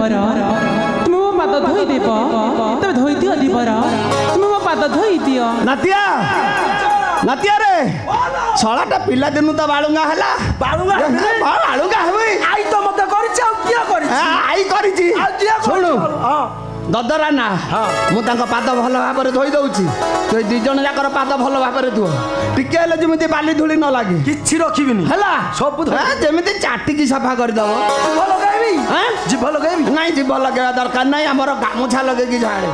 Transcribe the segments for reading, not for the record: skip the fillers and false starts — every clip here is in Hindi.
दीपर तुम मो पाद धोई देव तब धोई दियो दीपर तुम मो पाद धोई दियो नातिया नातिया रे छलाटा पिला दिनु त बाळुंगा हला बाळुंगा हेबे आई तो मते करछ किया करछ आई करिछि सुनु ददरा ना मु तांका पाद भल भाबरे धोई दउछि तो दी जण जाकर पाद भल भाबरे धुओ टिके हेले जेमिति बाली धुली न लागे किछि रखिबिनी हला सब जेमिति चाटी की सफा कर दबो जीभ लगाइबी हैं जीभ लगाइबी नहीं जीभ लगाइबा दरकार नहीं हमर गामुछा लगे की झाड़े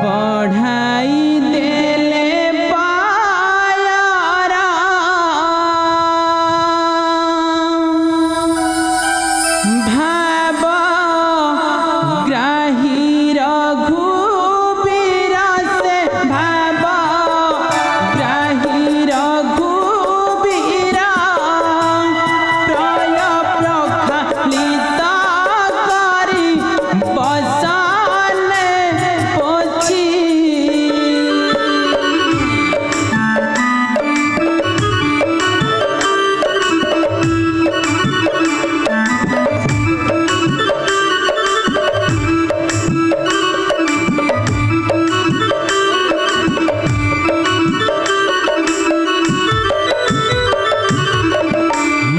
बढ़ाई देले पायारा भाव ग्राही रघुबीर से भाव ग्राही रघुबीर प्रय प्रखालित करी बसले पोछी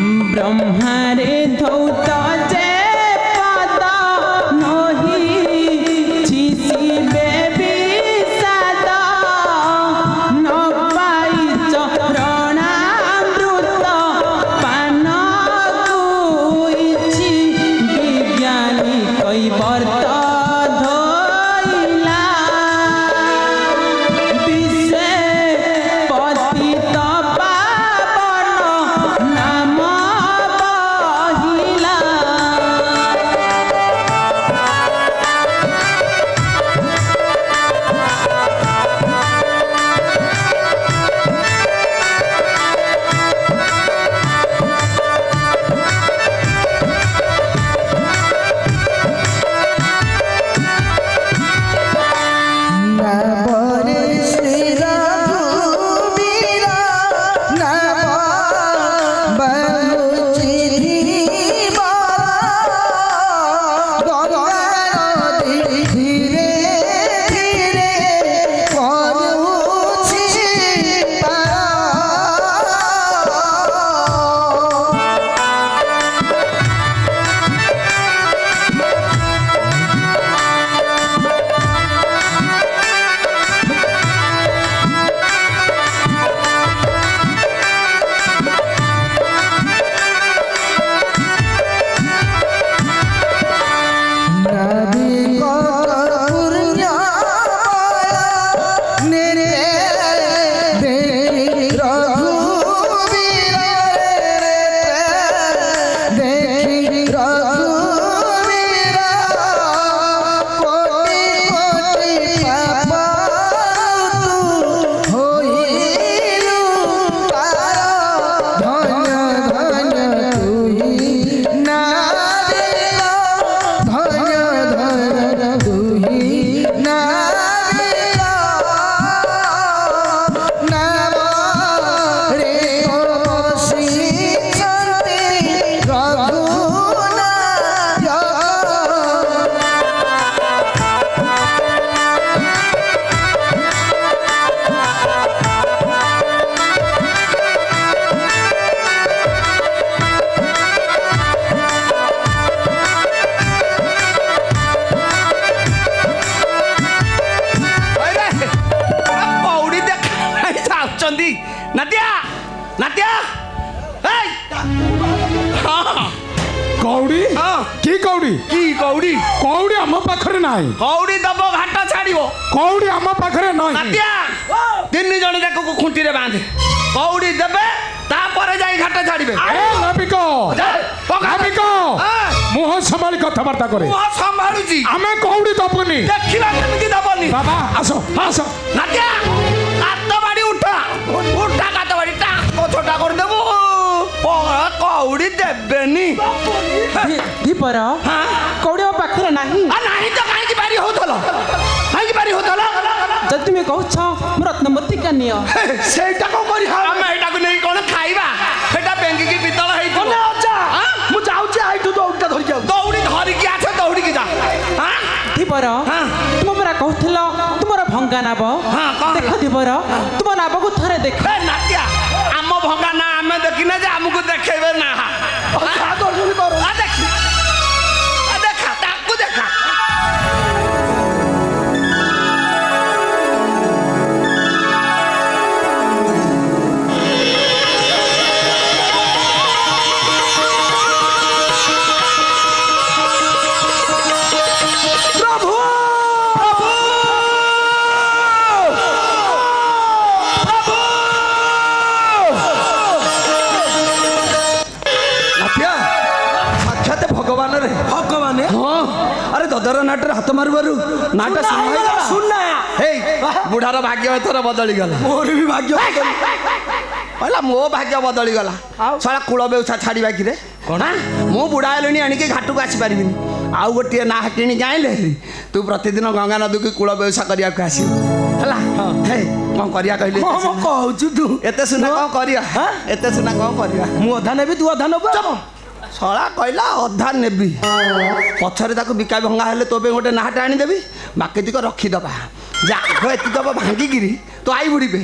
ब्रह्मारे धौत जे पद नही छिसिबे विषाद न पाई चरणामृत पान कुइछि विज्ञानी कैवर्त धोइला विषे पतित पावन नाम बहिला नातिया नातिया कौड़ी की कौड़ी की कौड़ी कौड़ी आम पाखरे नाही कौड़ी दब घाट छाड़िबो कौड़ी आम पाखरे नाही नातिया तीन जण जाक को खुंटी रे बांधे कौड़ी देबे तापर जाई घाट छाड़िबे ए नबिको नबिको मुह संभाली कथबार्ता करे मुह संभालुची आमे कौड़ी दबनी देखिला केमिति दबनी बाबा आसो आसो नातिया कात बाड़ी उठा उठा कात बाड़ी टा छोटा कर देबो कौड़ी देबेनी दीपर कौड़ी मो पाखरे नाही नाही तो काई बारी होतलो काई बारी होतलो जब तुम कहछ मो रत्नमती कानियो सेटा को करी हम एटा को नहीं कोन खाइबा एटा बेंगी की पितल ଦୀପର ତୁମ ପରା କହୁଥିଲ ତୁମର ଭଙ୍ଗା ନାବ ଦେଖ ଦୀପର ତୁମ ନାବକୁ ଥରେ ଦେଖ ନାଟ୍ୟା ଆମ ଭଙ୍ଗା ନା ଆମେ ଦେଖିନେ ଯେ ଆମକୁ ଦେଖେଇବେ ନା ଦେଖା ତାକୁ ଦେଖା ଦଦର ନାଟରେ ହାତ ମାରୁବାରୁ ନାଟ ଶୁଣା ହେଇ ବୁଢ଼ାର ଭାଗ୍ୟ ଏଥର ବଦଳିଗଲା ମୋର ବି ଭାଗ୍ୟ ହେଲା ମୋ ଭାଗ୍ୟ ବଦଳିଗଲା ଶଳା କୂଳ ବେଉସା ଛାଡ଼ିବା କିରେ କ'ଣ ମୁଁ ବୁଢ଼ା ହେଲିଣି ଆଣିକି ଘାଟକୁ ଆସିପାରିବିନି ଆଉ ଗୋଟିଏ ନା କିଣିକି ଆଣିଲେ ତୁ ପ୍ରତିଦିନ ଗଙ୍ଗା ନଦୀକୁ କୂଳ ବେଉସା କରିବାକୁ ଆସିବୁ ହେଲା ହେ କ'ଣ କରିବା କହିଲେ କହୁଛୁ ତୁ ଏତେ ସୁନା କ'ଣ କରିବା ଏତେ ସୁନା କ'ଣ କରିବା ମୁଁ ଅଧା ନେବି ତୁ ଅଧା ନେବୁ ଶଳା କହିଲା ଅଧା ନେବି ପଛରେ ତାକୁ ବିକା ଭଙ୍ଗା ହେଲେ ତୋ ପାଇଁ ଗୋଟେ ନାହାଟେ ଆଣିଦେବି ବାକିତିକ ରଖିଦେବା ଯେ ଆଗ ଏତିକ ଭାଙ୍ଗିକିରି ତୋ ଆଇ ବୁଡ଼ିବେ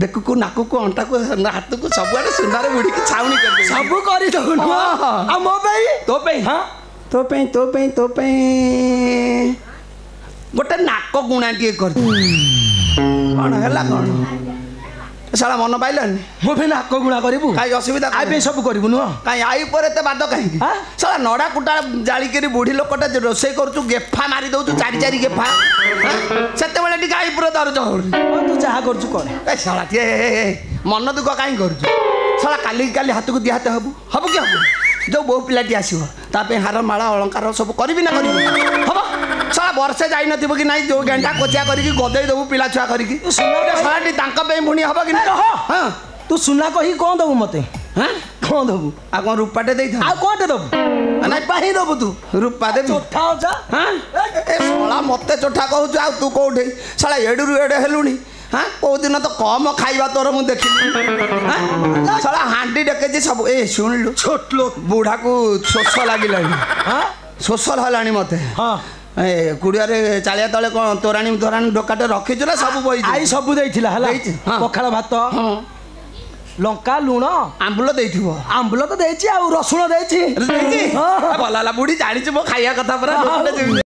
ବେକକୁ ନାକକୁ ଅଣ୍ଟାକୁ ହାତକୁ ସବୁଆଡ଼େ ସୁନାରେ ବୁଡ଼ିକି ଛାଉଣି କରିଦେବି ସବୁ କରିଦେବୁ ଆଉ ମୋ ପାଇଁ ତୋ ପାଇଁ ତୋ ପାଇଁ ତୋ ପାଇଁ ତୋ ପାଇଁ ଗୋଟେ ନାକ ଗୁଣାଟିଏ କରିଦେବି କ'ଣ ହେଲା କ'ଣ শালা মন পাইলানি মো ফে নাক গুণা করিবু কাই অসুবিধা আই পে সব করিবু নো কাই আই পরে এতে বাদ কাই শালা নড়া কুটা জালি করি বুঢ়ী লোকটা রোষেই করছু গেফা মারি দউছু চারি চারি গেফা সেতে বেলে টিকে আই পুরো দরজ হউনি তু যাহা করছু কর এ শালা তে মন দুঃখ কাই করছু শালা কালি কালি হাতକୁ দি হাতে হবু হবু কি হবু जो बहु पिलाटी आसो तापे हार माला अलंकार सब करी ना करी हम सारा वर्षे जाई नथिबो कि नाही जो गेंडा कोचिया करिकी गदेई देबू पिला छुआ करिकी साराटी तांका पे पुणी हबो कि नहीं हां तू सुना कही कोन दबू मते हां कोन दबू आ कोन रूपाटे देई था आ कोटे दबू नाही पाही दबू तू रूपा देबी चोठा होजा हां ए सोला मते चोठा कहू आ तू कोठे साला एडुरु एडे हेलुनी हाँ कौ दिन तो कम खाइबा तोर मु देखी साला हांडी डेकेजी सब ए शुणलु छोट लोक बुढ़ा को शोष लगिला हाँ शोष हलानी मते हाँ ए कुड़िया चालिया तले कौन तोराणी तोराणी डोकाटे रखीचु ना सब बई आई सब देइथिला हला पखाळ भात लंका लुण आंबुल देइथिबो आंबुल तो देइछि आ रसुण देइछि भलाला बुढ़ी जानिछु मो खाइया कथा परा